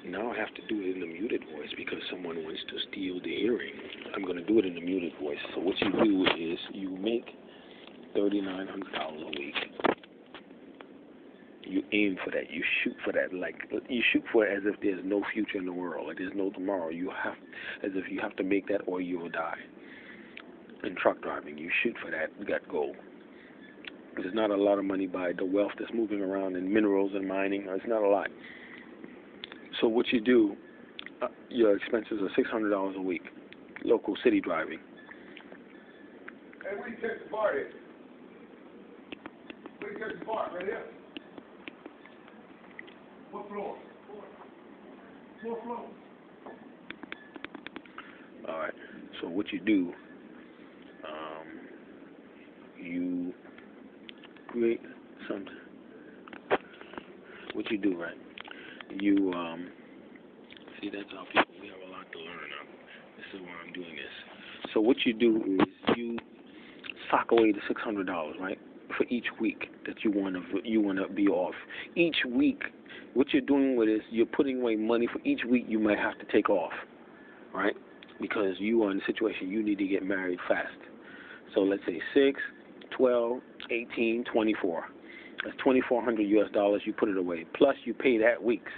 Now I have to do it in a muted voice because someone wants to steal the hearing. I'm going to do it in a muted voice. So what you do is you make $3,900 a week. You aim for that. You shoot for that. Like you shoot for it as if there's no future in the world. Like there's no tomorrow. You have, as if you have to make that or you will die. In truck driving, you shoot for that goal. There's not a lot of money by the wealth that's moving around in minerals and mining. It's not a lot. So what you do, your expenses are $600 a week, local city driving. Hey, where you catch the bar at? Where you catch the bar? Right here? What floor? Fourth floor. All right. So what you do, you create something. What you do, right? You see, that's how people, we have a lot to learn. This is why I'm doing this. So what you do is you sock away the $600, right, for each week that you want to be off. Each week, what you're doing with is you're putting away money for each week you might have to take off, right? Because you are in a situation you need to get married fast. So let's say 6, 12, 18, 24. That's $2,400 US. You put it away. Plus you pay that weeks,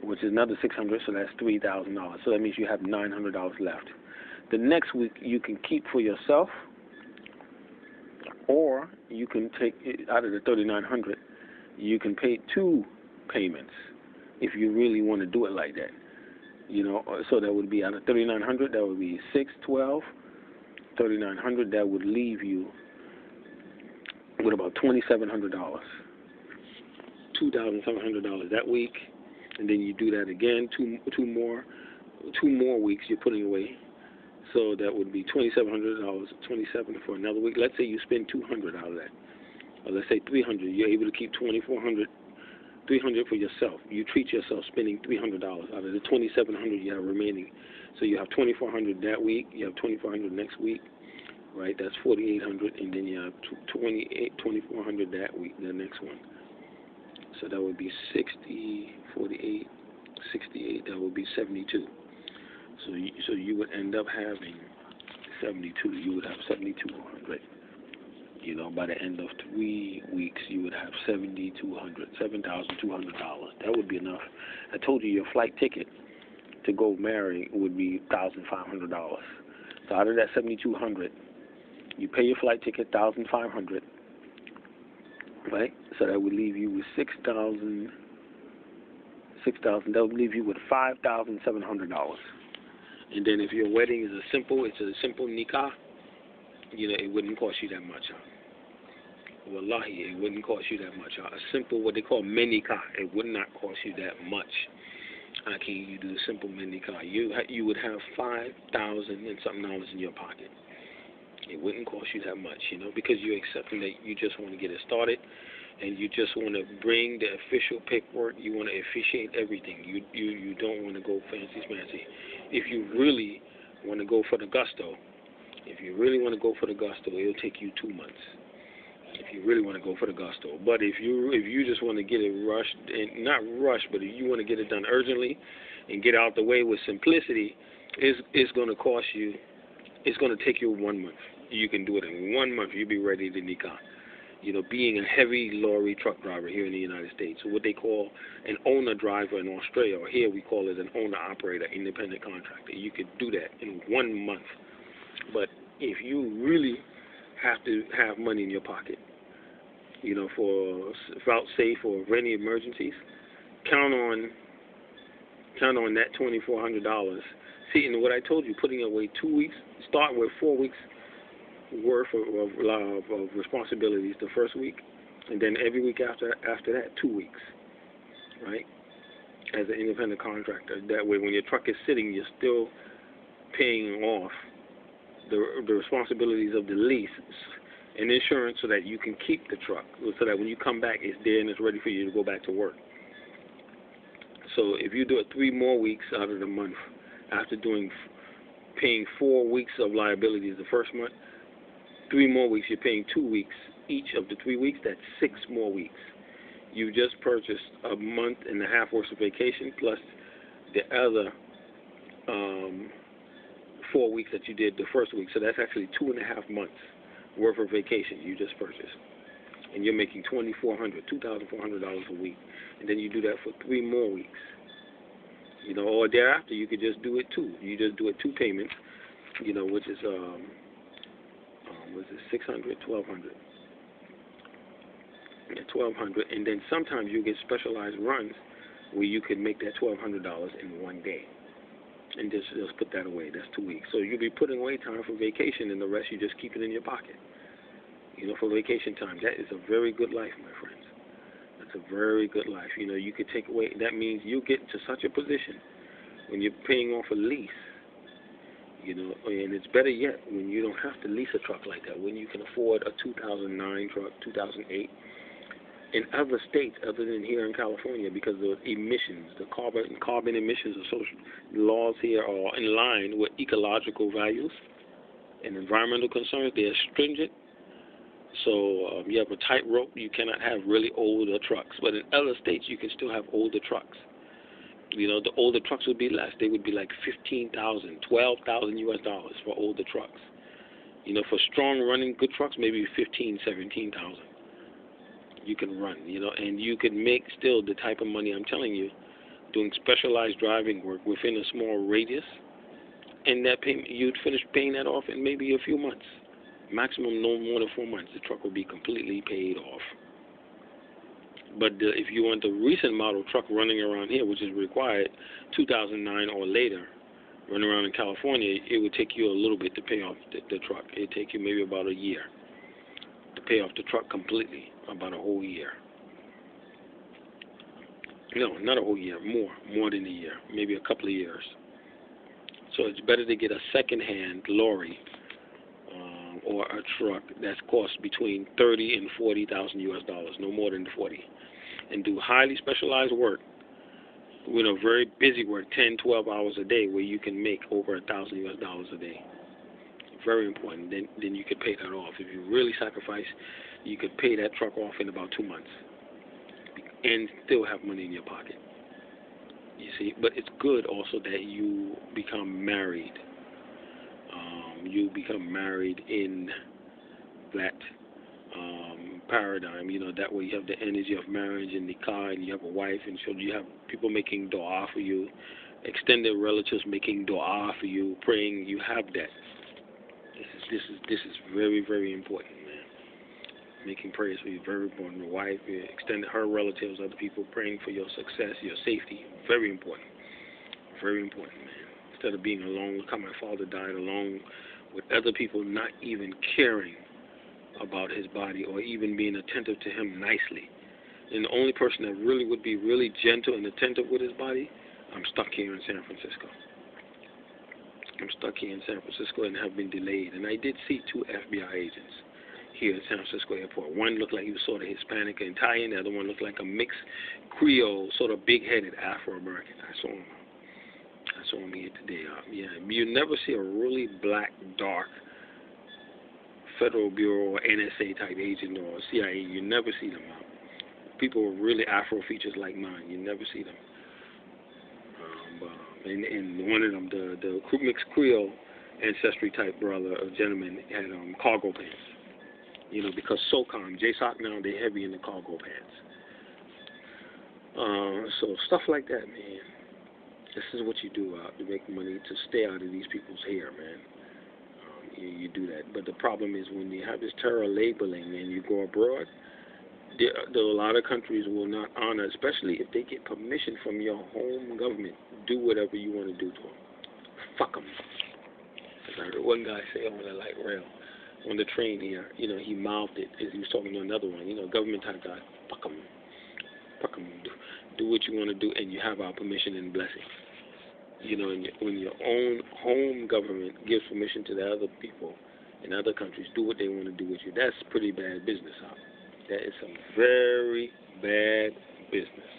which is another $600. So that's $3,000. So that means you have $900 left. The next week you can keep for yourself, or you can take it out of the $3,900. You can pay 2 payments if you really want to do it like that. You know, so that would be out of $3,900. That would be 6, 12, $3,900. That would leave you with about $2,700, $2,700 that week, and then you do that again, two more weeks you're putting away, so that would be $2,700, $2,700 for another week. Let's say you spend $200 out of that, or let's say $300. You're able to keep $2,400, $300 for yourself. You treat yourself spending $300 out of the $2,700 you have remaining. So you have $2,400 that week. You have $2,400 next week. Right, that's $4,800, and then you have $2,400 that week, the next one. So that would be 60, 48, 68. That would be 72. So you would end up having 72. You would have 7,200. You know, by the end of 3 weeks, you would have $7,200. That would be enough. I told you your flight ticket to go marry would be $1,500. So out of that 7,200. You pay your flight ticket, $1,500, right? So that would leave you with $6,000. That would leave you with $5,700. And then if your wedding is a simple nikah, you know, it wouldn't cost you that much. Wallahi, it wouldn't cost you that much. A simple, what they call menikah, it would not cost you that much. How can you do the simple menikah? You would have $5,000 and something in your pocket. It wouldn't cost you that much, you know, because you're accepting that you just want to get it started, and you just want to bring the official paperwork. You want to officiate everything. You don't want to go fancy. If you really want to go for the gusto, it'll take you 2 months. If you really want to go for the gusto, but if you just want to get it rushed, and not rushed, but if you want to get it done urgently and get out the way with simplicity, it's going to cost you. It's going to take you 1 month. You can do it in 1 month. You'll be ready to nikah. You know, being a heavy lorry truck driver here in the United States, so what they call an owner driver in Australia, or here we call it an owner operator, independent contractor. You could do that in 1 month. But if you really have to have money in your pocket, you know, for vouchsafe or for any emergencies, count on that $2,400. See, and what I told you, putting away 2 weeks, start with 4 weeks worth of responsibilities the first week, and then every week after that, 2 weeks, right? As an independent contractor. That way, when your truck is sitting, you're still paying off the responsibilities of the lease and insurance, so that you can keep the truck, so that when you come back, it's there and it's ready for you to go back to work. So if you do it 3 more weeks out of the month, after paying 4 weeks of liabilities the first month, 3 more weeks, you're paying 2 weeks each of the 3 weeks. That's 6 more weeks. You just purchased a month and a half worth of vacation, plus the other 4 weeks that you did the first week. So that's actually 2.5 months worth of vacation you just purchased. And you're making $2,400 a week. And then you do that for 3 more weeks. You know, or thereafter you could just do it 2. You just do it 2 payments, you know, which is was it 600, 1200. Yeah, 1200, and then sometimes you get specialized runs where you can make that $1,200 in 1 day. And just put that away. That's 2 weeks. So you'll be putting away time for vacation, and the rest you just keep it in your pocket. You know, for vacation time. That is a very good life, my friends. That's a very good life. You know, you could take away. That means you get to such a position when you're paying off a lease. You know, and it's better yet when you don't have to lease a truck like that. When you can afford a 2009 truck, 2008. In other states other than here in California, because the emissions, the carbon emissions of social laws here are in line with ecological values and environmental concerns. They are stringent. So you have a tightrope. You cannot have really older trucks. But in other states, you can still have older trucks. You know, the older trucks would be less. They would be like $15,000, $12,000 US for older trucks. You know, for strong running good trucks, maybe $15,000, $17,000. You can run, you know, and you can make still the type of money I'm telling you, doing specialized driving work within a small radius, and that payment, you'd finish paying that off in maybe a few months. Maximum no more than 4 months, the truck will be completely paid off. But if you want the recent model truck running around here, which is required 2009 or later, running around in California, it would take you a little bit to pay off the truck. It would take you maybe about a year to pay off the truck completely, about a whole year. No, not a whole year, more than a year, maybe a couple of years. So it's better to get a second-hand lorry or a truck that's cost between $30,000 and $40,000 US, no more than 40, and do highly specialized work, you know, very busy work, 10, 12 hours a day, where you can make over $1,000 US a day. Very important. Then you could pay that off. If you really sacrifice, you could pay that truck off in about 2 months and still have money in your pocket. You see, but it's good also that you become married. You become married in that paradigm. You know, that way you have the energy of marriage and the car, and you have a wife and children. You have people making dua for you, extended relatives making dua for you, praying. You have that. This is very, very important, man. Making prayers for you, very important. Your wife, extending her relatives, other people praying for your success, your safety. Very important. Very important, man. Instead of being alone, look how my father died alone with other people not even caring about his body or even being attentive to him nicely. And the only person that really would be really gentle and attentive with his body, I'm stuck here in San Francisco. I'm stuck here in San Francisco and have been delayed. And I did see 2 FBI agents here at San Francisco Airport. One looked like he was sort of Hispanic and Italian. The other one looked like a mixed Creole, sort of big-headed Afro-American. I saw him here today. Yeah, you never see a really black, dark Federal Bureau or NSA type agent or CIA. You never see them out. People with really Afro features like mine. You never see them. And one of them, the mixed Creole ancestry type brother, a gentleman, had cargo pants. You know, because SOCOM, JSOC now, they're heavy in the cargo pants. So stuff like that, man. This is what you do to make money, to stay out of these people's hair, man. You do that. But the problem is when you have this terror labeling and you go abroad, there a lot of countries will not honor, especially if they get permission from your home government. Do whatever you want to do to them. Fuck them. I heard one guy say on the light rail, on the train here, you know, he mouthed it as he was talking to another one, you know, government type guy. Fuck them. Fuck them. Do what you want to do, and you have our permission and blessing. You know, when your own home government gives permission to the other people in other countries, do what they want to do with you. That's pretty bad business, huh? That is some very bad business.